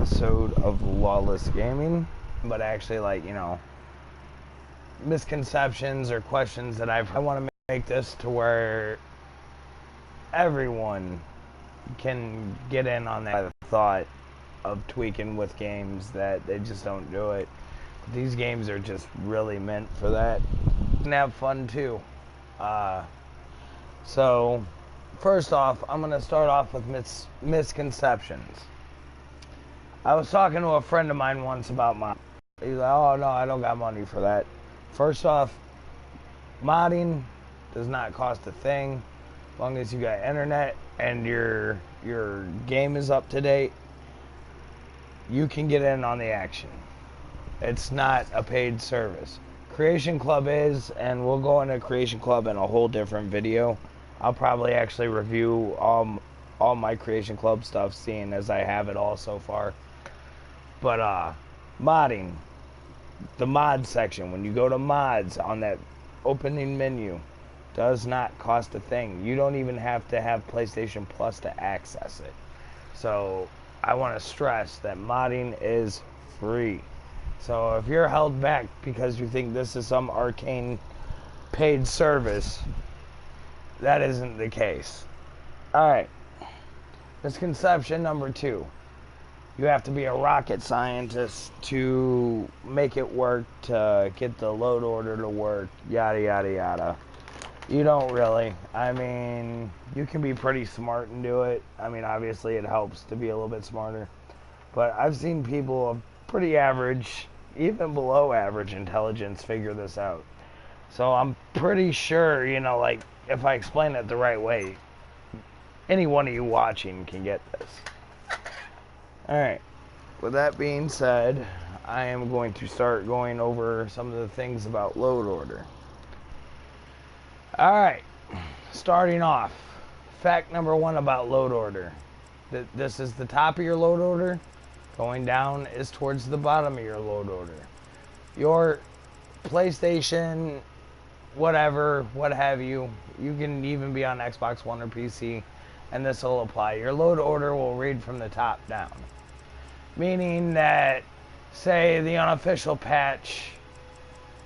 episode of Lawless Gaming, but actually, like, you know, misconceptions or questions that I want to make this to where everyone can get in on that thought of tweaking with games that they just don't do it. These games are just really meant for that. And have fun too. So, first off, I'm going to start off with misconceptions. I was talking to a friend of mine once about modding. He's like, oh no, I don't got money for that. First off, modding does not cost a thing. As long as you got internet and your game is up to date, you can get in on the action. It's not a paid service. Creation Club is, and we'll go into Creation Club in a whole different video. I'll probably actually review all my Creation Club stuff, seeing as I have it all so far. But modding, the mod section, when you go to mods on that opening menu, does not cost a thing. You don't even have to have PlayStation Plus to access it. So I want to stress that modding is free. So if you're held back because you think this is some arcane paid service, that isn't the case. Alright. Misconception number 2. You have to be a rocket scientist to make it work, to get the load order to work, yada yada yada. You don't really. I mean, you can be pretty smart and do it. I mean, obviously it helps to be a little bit smarter. But I've seen people of pretty average, even below average intelligence figure this out. So I'm pretty sure, you know, like, if I explain it the right way, any one of you watching can get this. Alright, with that being said, I am going to start going over some of the things about load order. Alright, starting off, fact number 1 about load order. This is the top of your load order. Going down is towards the bottom of your load order. Your PlayStation, whatever, what have you, you can even be on Xbox One or PC, and this will apply. Your load order will read from the top down. Meaning that, say, the unofficial patch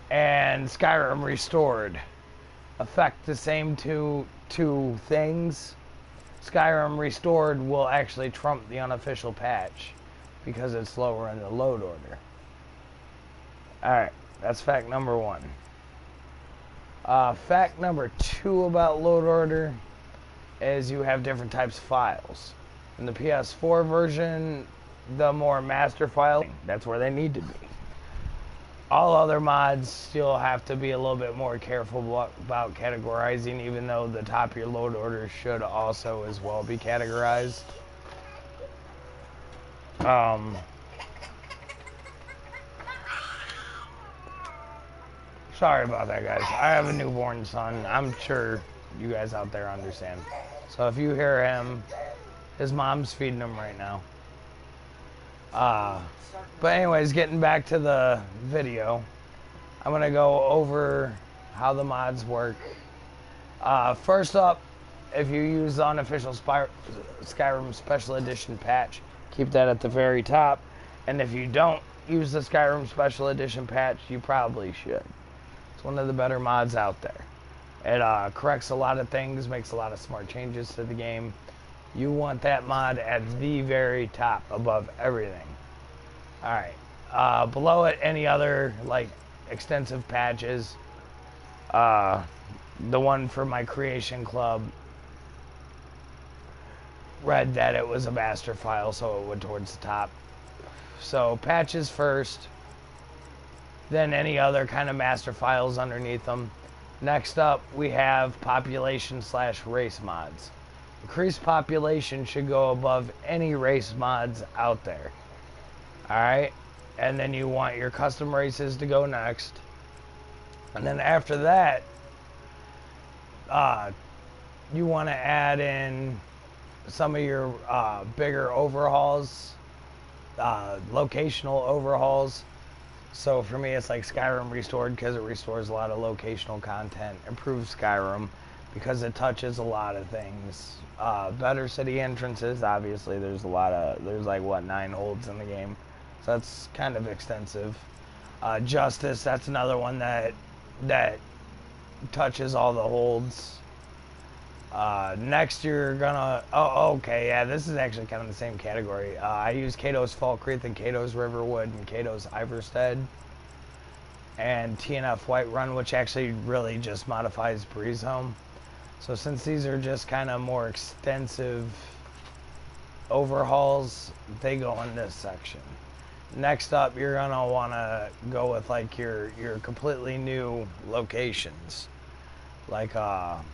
and Skyrim Restored affect the same two things. Skyrim Restored will actually trump the unofficial patch because it's lower in the load order. Alright, that's fact number 1. Fact number 2 about load order is you have different types of files. In the PS4 version, the more master file, that's where they need to be. All other mods, you'll have to be a little bit more careful about categorizing, even though the top of your load order should also as well be categorized. Sorry about that, guys. I have a newborn son. I'm sure you guys out there understand. So if you hear him, his mom's feeding him right now. But anyways, getting back to the video, I'm going to go over how the mods work. First up, if you use the unofficial Skyrim Special Edition patch, keep that at the very top. And if you don't use the Skyrim Special Edition patch, you probably should. It's one of the better mods out there. It corrects a lot of things, makes a lot of smart changes to the game. You want that mod at the very top, above everything. Alright. Below it, any other, like, extensive patches. The one for my Creation Club read that it was a master file, so it went towards the top. So, patches first, then any other kind of master files underneath them. Next up, we have population/race mods. Increased population should go above any race mods out there. Alright? And then you want your custom races to go next. And then after that, you want to add in some of your bigger overhauls, locational overhauls. So for me, it's like Skyrim Restored because it restores a lot of locational content, improves Skyrim, because it touches a lot of things. Better city entrances, obviously. There's like what, 9 holds in the game, so that's kind of extensive. Justice, that's another one that touches all the holds. Next you're gonna, okay, yeah, this is actually kind of the same category. I use Kato's Falkreath and Kato's Riverwood and Kato's Iverstead and TNF Whiterun, which actually really just modifies Breeze Home. So since these are just kind of more extensive overhauls, they go in this section. Next up, you're gonna want to go with like your completely new locations. Like I'm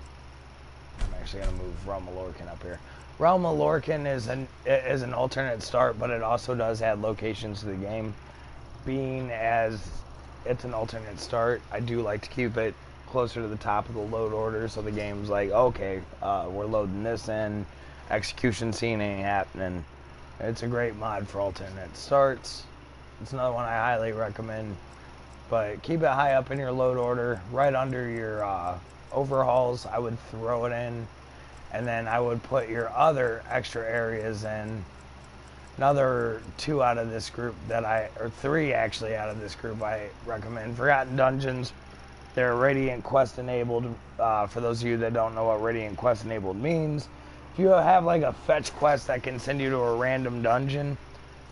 actually gonna move Realm of Lorkhan up here. Realm of Lorkhan is an alternate start, but it also does add locations to the game. Being as it's an alternate start, I do like to keep it closer to the top of the load order, so the game's like, okay, we're loading this in, execution scene ain't happening. It's a great mod for alternate starts. It's another one I highly recommend, but keep it high up in your load order, right under your overhauls. I would throw it in, and then I would put your other extra areas in. Another 2 out of this group or 3 actually out of this group I recommend. Forgotten Dungeons. They're Radiant Quest enabled. For those of you that don't know what Radiant Quest enabled means, if you have like a fetch quest that can send you to a random dungeon,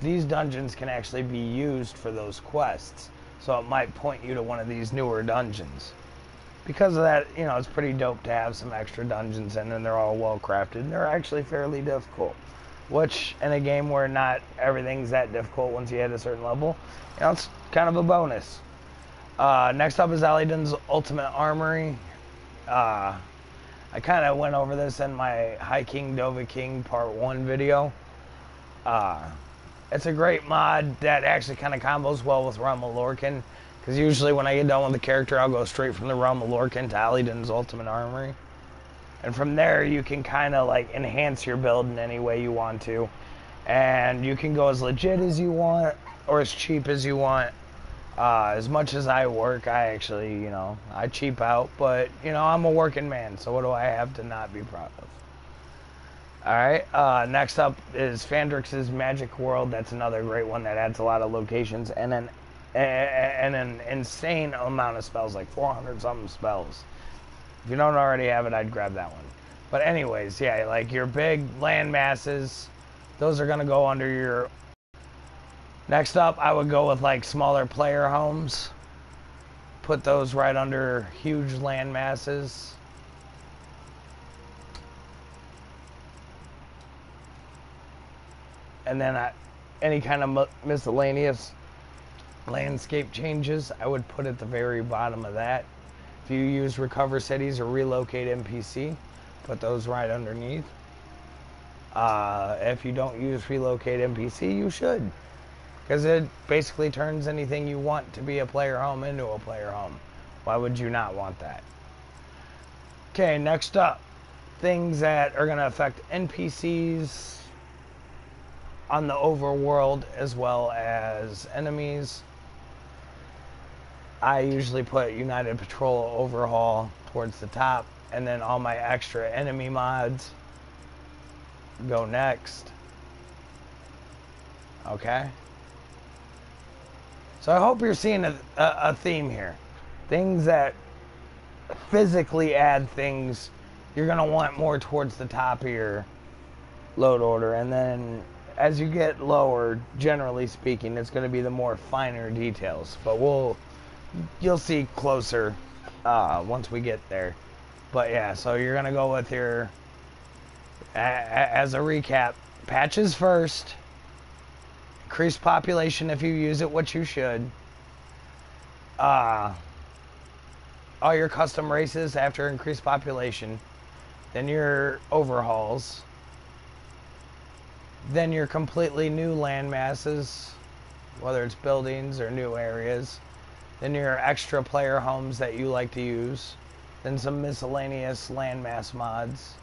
these dungeons can actually be used for those quests. So it might point you to one of these newer dungeons. Because of that, you know, it's pretty dope to have some extra dungeons in, and they're all well crafted, and they're actually fairly difficult. Which, in a game where not everything's that difficult once you hit a certain level, you know, it's kind of a bonus. Next up is Alidon's Ultimate Armory. I kind of went over this in my High King Dova King Part 1 video. It's a great mod that actually kind of combos well with Realm of Lorkhan, because usually when I get done with the character, I'll go straight from the Realm of Lorkhan to Alidon's Ultimate Armory. And from there, you can kind of like enhance your build in any way you want to. And you can go as legit as you want, or as cheap as you want. As much as I work, I actually, you know, I cheap out. But, you know, I'm a working man, so what do I have to not be proud of? Alright, next up is Fandrix's Magic World. That's another great one that adds a lot of locations. And an insane amount of spells, like 400-something spells. If you don't already have it, I'd grab that one. But anyways, yeah, like your big land masses, those are going to go under your... Next up, I would go with like smaller player homes. Put those right under huge land masses. And then any kind of miscellaneous landscape changes, I would put at the very bottom of that. If you use Recover Cities or Relocate NPC, put those right underneath. If you don't use Relocate NPC, you should. Because it basically turns anything you want to be a player home into a player home. Why would you not want that? Okay, next up. Things that are going to affect NPCs on the overworld as well as enemies. I usually put United Patrol Overhaul towards the top, and then all my extra enemy mods go next. Okay? So I hope you're seeing a theme here. Things that physically add things you're going to want more towards the top of your load order, and then as you get lower, generally speaking, it's going to be the more finer details. But you'll see closer once we get there. But yeah, so you're going to go with your, as a recap, patches first, increase population if you use it, what you should, all your custom races after increased population, then your overhauls, then your completely new land masses, whether it's buildings or new areas, then your extra player homes that you like to use, then some miscellaneous landmass mods,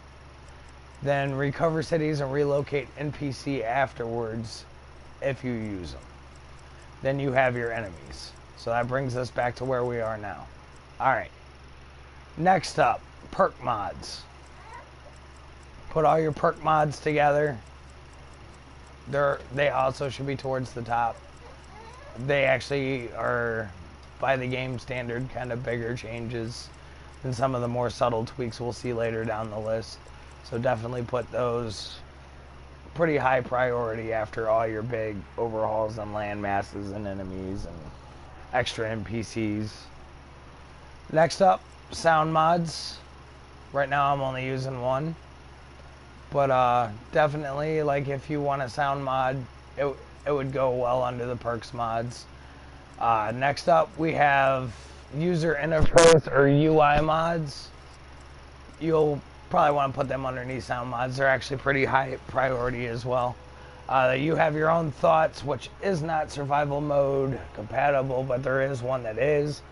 then recover cities and relocate NPC afterwards if you use them. Then you have your enemies. So that brings us back to where we are now. Alright, next up, perk mods. Put all your perk mods together. They also should be towards the top. They actually are, by the game standard, kind of bigger changes than some of the more subtle tweaks we'll see later down the list. So definitely put those pretty high priority after all your big overhauls on land masses and enemies and extra NPCs. Next up, sound mods. Right now I'm only using one. But definitely, like, if you want a sound mod, it would go well under the perks mods. Next up, we have user interface or UI mods. You'll probably want to put them underneath sound mods. They're actually pretty high priority as well. You have your own thoughts, which is not survival mode compatible, but there is one that is.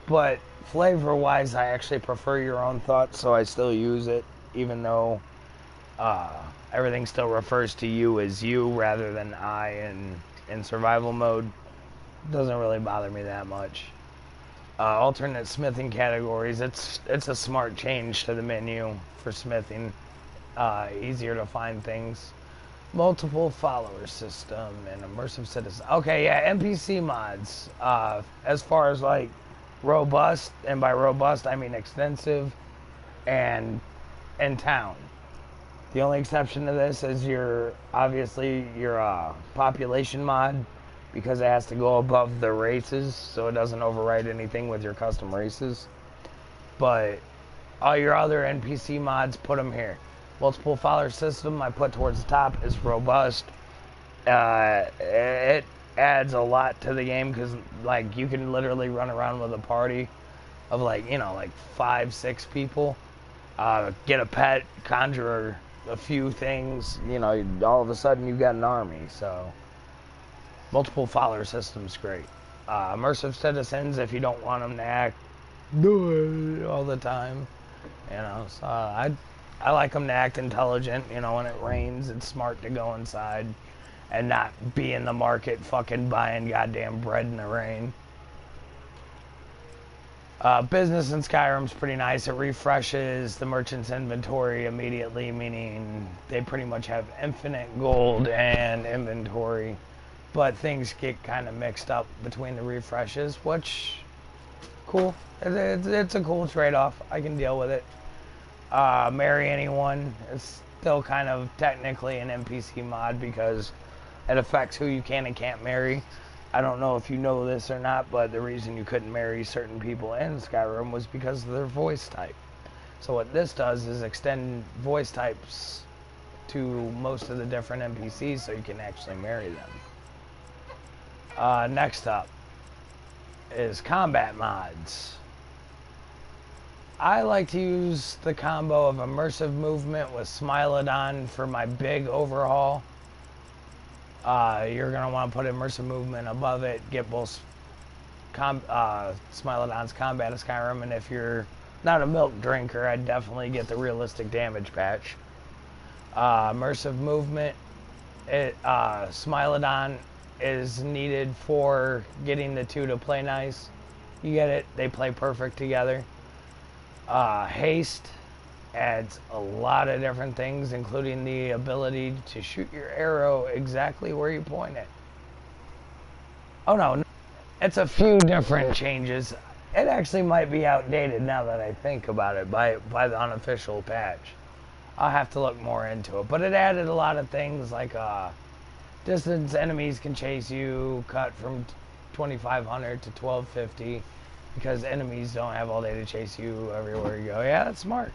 But flavor-wise, I actually prefer your own thoughts, so I still use it, even though everything still refers to you as you rather than I in survival mode. Doesn't really bother me that much. Alternate smithing categories. It's a smart change to the menu for smithing. Easier to find things. Multiple follower system and immersive citizen. Okay, yeah, NPC mods. As far as like robust, and by robust I mean extensive, and town. The only exception to this is obviously your population mod, because it has to go above the races, so it doesn't override anything with your custom races. But all your other NPC mods, put them here. Multiple follower system I put towards the top is robust. It adds a lot to the game because like you can literally run around with a party of like 5-6 people. Get a pet, conjure a few things, all of a sudden you've got an army. So multiple follower system's great. Immersive citizens, if you don't want them to act all the time, so I like them to act intelligent. When it rains, it's smart to go inside and not be in the market fucking buying goddamn bread in the rain. Business in Skyrim's pretty nice. It refreshes the merchant's inventory immediately, meaning they pretty much have infinite gold and inventory. But things get kind of mixed up between the refreshes, which, cool. It's a cool trade-off. I can deal with it. Marry anyone is still kind of technically an NPC mod because it affects who you can and can't marry. I don't know if you know this or not, but the reason you couldn't marry certain people in Skyrim was because of their voice type. So what this does is extend voice types to most of the different NPCs so you can actually marry them. Next up is combat mods. I like to use the combo of immersive movement with Smilodon for my big overhaul. You're going to want to put immersive movement above it, get both Smilodon's Combat of Skyrim, and if you're not a milk drinker, I'd definitely get the realistic damage patch. Immersive movement, Smilodon is needed for getting the two to play nice. You get it, they play perfect together. Haste adds a lot of different things, including the ability to shoot your arrow exactly where you point it. Oh no, it's a few different changes. It actually might be outdated now that I think about it by the unofficial patch. I'll have to look more into it, but it added a lot of things like distance enemies can chase you, cut from 2500 to 1250 because enemies don't have all day to chase you everywhere you go. Yeah, that's smart.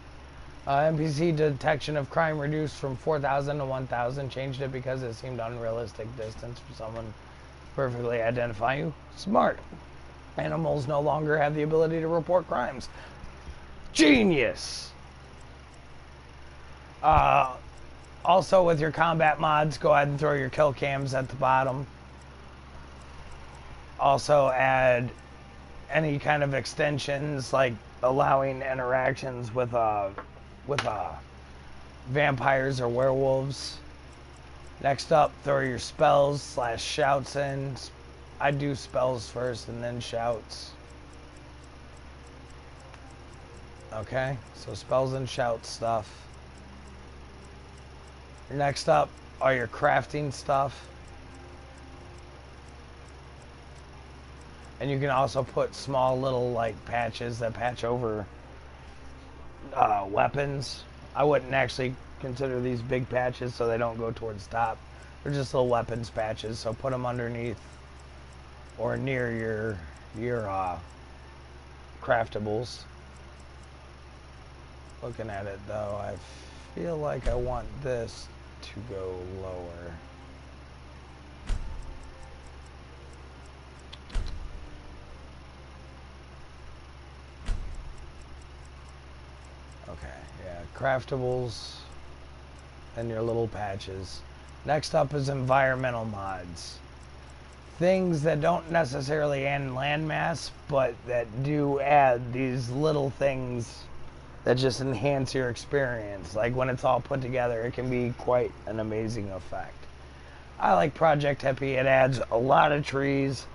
NPC detection of crime reduced from 4,000 to 1,000. Changed it because it seemed unrealistic distance for someone to perfectly identify you. Smart. Animals no longer have the ability to report crimes. Genius! Also, with your combat mods, go ahead and throw your kill cams at the bottom. Also, add any kind of extensions, like allowing interactions with vampires or werewolves. Next up, throw your spells / shouts in. I do spells first and then shouts. Okay, so spells and shout stuff. Next up are your crafting stuff. And you can also put small little like patches that patch over weapons. I wouldn't actually consider these big patches so they don't go towards top. They're just little weapons patches, so put them underneath or near your craftables. Looking at it though, I feel like I want this to go lower. Okay, yeah, craftables and your little patches. Next up is environmental mods. Things that don't necessarily add landmass, but that do add these little things that just enhance your experience. Like when it's all put together, it can be quite an amazing effect. I like Project Hippie. It adds a lot of trees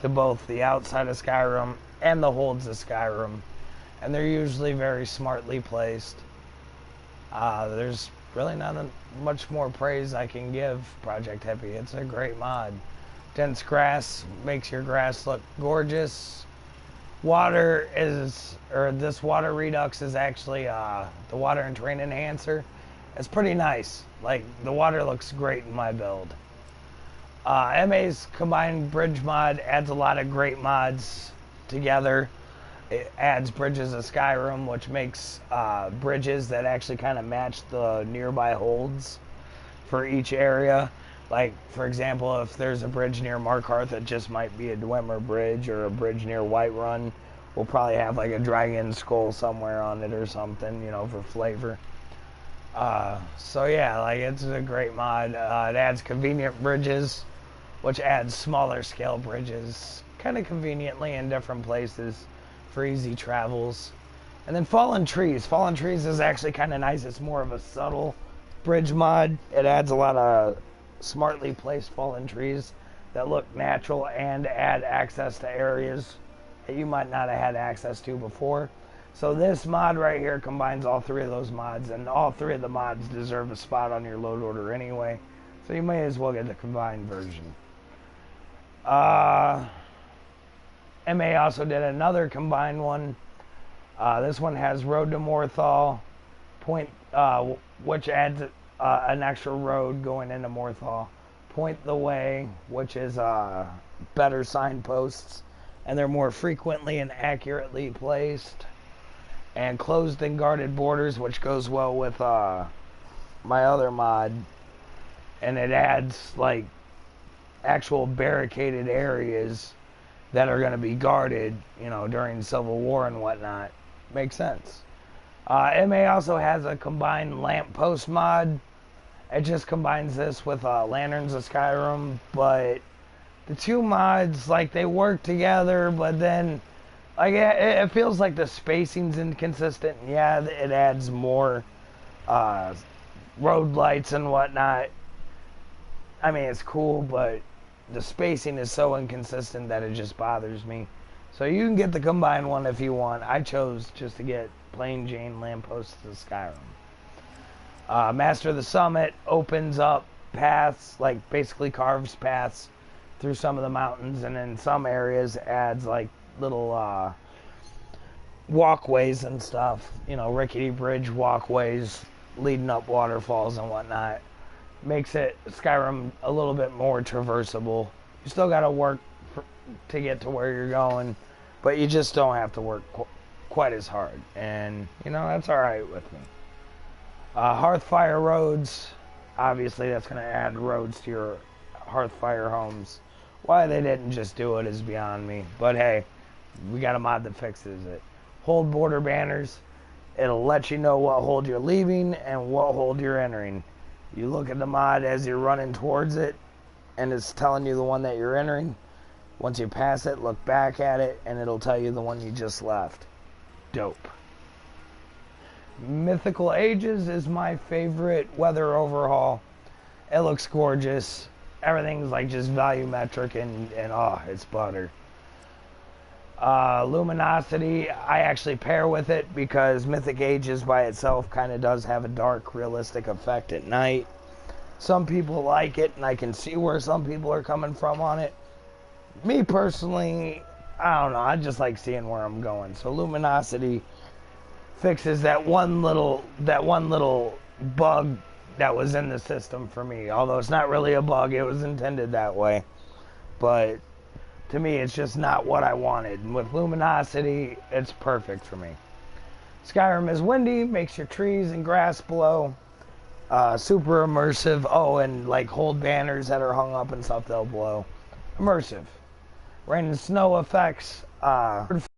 to both the outside of Skyrim and the holds of Skyrim. And they're usually very smartly placed. There's really not much more praise I can give Project Hippie. It's a great mod. Dense grass makes your grass look gorgeous. Water is, or this water redux is actually the water and terrain enhancer. It's pretty nice. Like, the water looks great in my build. MA's combined bridge mod adds a lot of great mods together. It adds Bridges of Skyrim, which makes bridges that actually kind of match the nearby holds for each area. Like, for example, if there's a bridge near Markarth that just might be a Dwemer bridge, or a bridge near Whiterun, we'll probably have like a dragon skull somewhere on it or something, you know, for flavor. So yeah, like, it's a great mod. It adds convenient bridges, which adds smaller scale bridges, kind of conveniently in different places for easy travels. And then Fallen Trees. Fallen Trees is actually kind of nice. It's more of a subtle bridge mod. It adds a lot of smartly placed fallen trees that look natural and add access to areas that you might not have had access to before. So this mod right here combines all three of those mods, and all three of the mods deserve a spot on your load order anyway, so you may as well get the combined version. MA also did another combined one. This one has Road to Morthal, which adds an extra road going into Morthal. Point the Way, which is better signposts, and they're more frequently and accurately placed. And Closed and Guarded Borders, which goes well with my other mod, and it adds like actual barricaded areas that are going to be guarded, you know, during Civil War and whatnot. Makes sense. MA also has a combined lamppost mod. It just combines this with Lanterns of Skyrim, but the two mods, like, they work together, but then, like, it feels like the spacing's inconsistent. Yeah, it adds more road lights and whatnot. I mean, it's cool, but the spacing is so inconsistent that it just bothers me. So you can get the combined one if you want. I chose just to get plain Jane Lampposts of Skyrim. Master of the Summit opens up paths, like basically carves paths through some of the mountains, and in some areas adds like little walkways and stuff. You know, rickety bridge walkways leading up waterfalls and whatnot. Makes it Skyrim a little bit more traversable. You still got to work to get to where you're going, but you just don't have to work quite as hard, and you know, that's alright with me. Hearthfire roads, obviously that's going to add roads to your Hearthfire homes. Why they didn't just do it is beyond me, but hey, we got a mod that fixes it. Hold border banners, it'll let you know what hold you're leaving and what hold you're entering. You look at the mod as you're running towards it, and it's telling you the one that you're entering. Once you pass it, look back at it, and it'll tell you the one you just left. Dope. Mythical Ages is my favorite weather overhaul. It looks gorgeous. Everything's like just volumetric and oh, it's butter. Luminosity, I actually pair with it because Mythic Ages by itself kind of does have a dark, realistic effect at night. Some people like it, and I can see where some people are coming from on it. Me personally, I don't know, I just like seeing where I'm going. So Luminosity fixes that one little bug that was in the system for me. Although it's not really a bug, it was intended that way. But to me, it's just not what I wanted. And with Luminosity, it's perfect for me. Skyrim is windy, makes your trees and grass blow. Super immersive. Oh, and like hold banners that are hung up and stuff, they'll blow. Immersive. Rain and snow effects.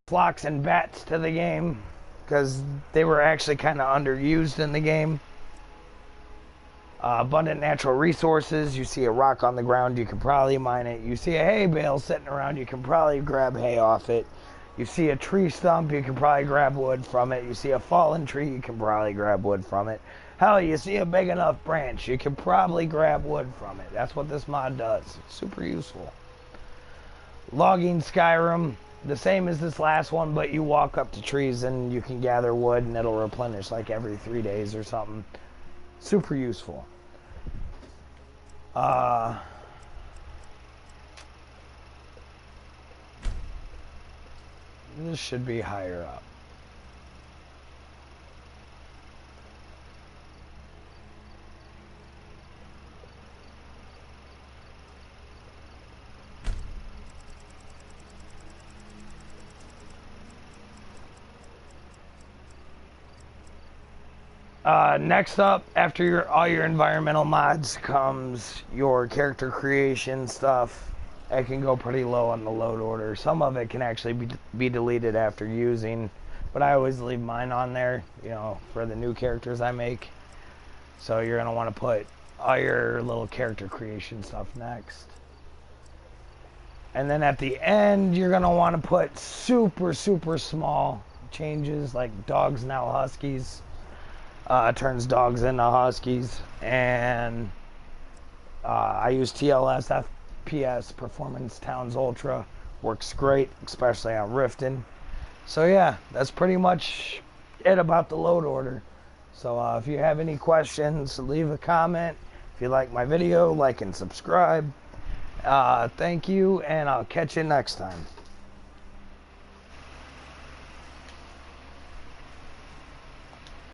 Flocks and bats to the game because they were actually kind of underused in the game. Abundant natural resources. You see a rock on the ground, you can probably mine it. You see a hay bale sitting around, you can probably grab hay off it. You see a tree stump, you can probably grab wood from it. You see a fallen tree, you can probably grab wood from it. Hell, you see a big enough branch, you can probably grab wood from it. That's what this mod does. It's super useful. Logging Skyrim, the same as this last one, but you walk up to trees and you can gather wood and it'll replenish like every 3 days or something. Super useful. This should be higher up. Next up, after all your environmental mods, comes your character creation stuff. It can go pretty low on the load order. Some of it can actually be deleted after using, but I always leave mine on there, you know, for the new characters I make. So you're going to want to put all your little character creation stuff next. And then at the end, you're going to want to put super, super small changes, like dogs now huskies. Turns dogs into huskies, and I use TLS FPS Performance Towns Ultra. Works great, especially on Riften. So yeah, that's pretty much it about the load order. So if you have any questions, leave a comment. If you like my video, like and subscribe. Thank you, and I'll catch you next time.